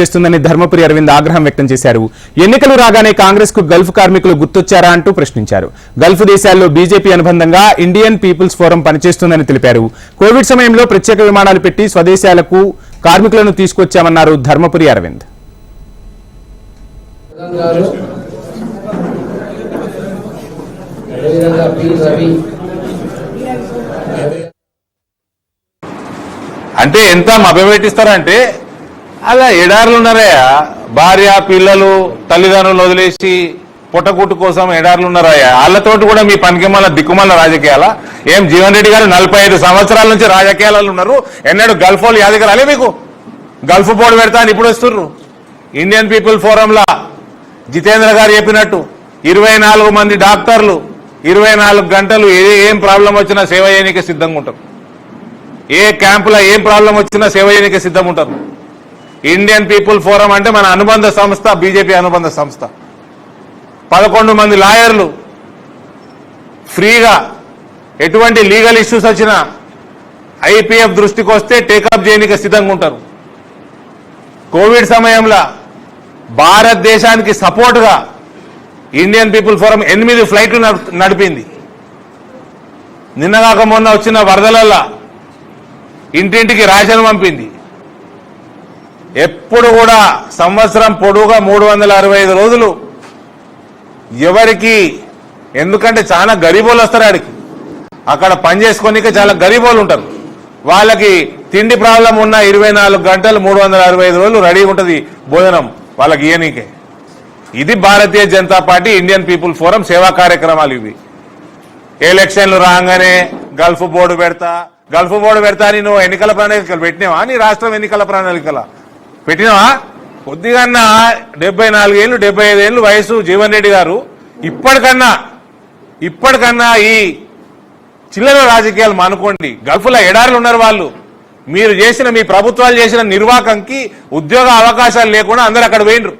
చేస్తుందని ధర్మపురి అరవింద్ ఆగ్రహం వ్యక్తం చేశారు. ఎన్నికలు రాగానే కాంగ్రెస్ కు గల్ఫ్ కార్మికులు గుర్తొచ్చారా అంటూ ప్రశ్నించారు. గల్ఫ్ దేశాల్లో బీజేపీ అనుబంధంగా ఇండియన్ పీపుల్స్ ఫోరం పనిచేస్తుందని తెలిపారు. కోవిడ్ సమయంలో ప్రత్యేక విమానాలు పెట్టి స్వదేశాలకు కార్మికులను తీసుకొచ్చామన్నారు ధర్మపురి అరవింద్. అంటే ఎంత మభ్యపెట్టిస్తారంటే అలా ఎడారులు ఉన్నారయ్యా. భార్య పిల్లలు తల్లిదండ్రులు వదిలేసి పొట్టకూటు కోసం ఎడారులు ఉన్నారయ్యా. వాళ్ళతోటి కూడా మీ పనికిమాల దిక్కుమాల రాజకీయాల. ఏం జీవన్ రెడ్డి గారు 45 సంవత్సరాల నుంచి రాజకీయాలలో ఉన్నారు. ఎన్నడూ గల్ఫ్ వాళ్ళు యాదకి రాలే మీకు? గల్ఫ్ బోర్డు పెడతా అని ఇప్పుడు వస్తున్నారు. ఇండియన్ పీపుల్ ఫోరంలా జితేంద్ర గారు చెప్పినట్టు 24 మంది డాక్టర్లు 24 గంటలు ఏం ప్రాబ్లం వచ్చినా సేవ చేయడానికి సిద్ధంగా ఉంటారు. ఏ క్యాంపులో ఏం ప్రాబ్లం వచ్చినా సేవ చేయడానికి సిద్ధంగా ఉంటారు. ఇండియన్ పీపుల్ ఫోరం అంటే మన అనుబంధ సంస్థ, బీజేపీ అనుబంధ సంస్థ. 11 మంది లాయర్లు ఫ్రీగా ఎటువంటి లీగల్ ఇష్యూస్ వచ్చినా ఐపీఎఫ్ దృష్టికి వస్తే టేకప్ చేయడానికి సిద్ధంగా ఉంటారు. కోవిడ్ సమయంలో భారతదేశానికి సపోర్టుగా ఇండియన్ పీపుల్ ఫోరం 8 ఫ్లైట్లు నడిపింది. నిన్నగాక మొన్న వచ్చిన వరదలల్లో ఇంటింటికి రేషన్ పంపింది. ఎప్పుడు కూడా సంవత్సరం పొడవుగా 365 రోజులు ఎవరికి, ఎందుకంటే చాలా గరీబోళ్ళు వస్తారు ఆడికి, అక్కడ పనిచేసుకోనికే చాలా గరీబోళ్ళు ఉంటారు. వాళ్ళకి తిండి ప్రాబ్లం ఉన్న 24 గంటలు 365 రోజులు రెడీగా ఉంటుంది భోజనం వాళ్ళకి ఇయనీకే. ఇది Bharatiya Janata Party Indian People Forum సేవా కార్యక్రమాలు. ఇవి ఎలక్షన్లు రాగానే గల్ఫ్ బోర్డు పెడతా అని నువ్వు ఎన్నికల ప్రణాళికలు పెట్టినావా? నీ రాష్ట్రం ఎన్నికల ప్రణాళికల పెట్టినావా? కొద్దిగా 74 ఏళ్ళు 75 ఏళ్ళు వయసు జీవన్ రెడ్డి గారు ఇప్పటికన్నా ఈ చిల్లర రాజకీయాలు మానుకోండి. గల్ఫ్లో ఎడారులు ఉన్నారు వాళ్ళు. మీరు చేసిన, మీ ప్రభుత్వాలు చేసిన నిర్వాకంకి ఉద్యోగ అవకాశాలు లేకుండా అందరూ అక్కడ పోయినరు.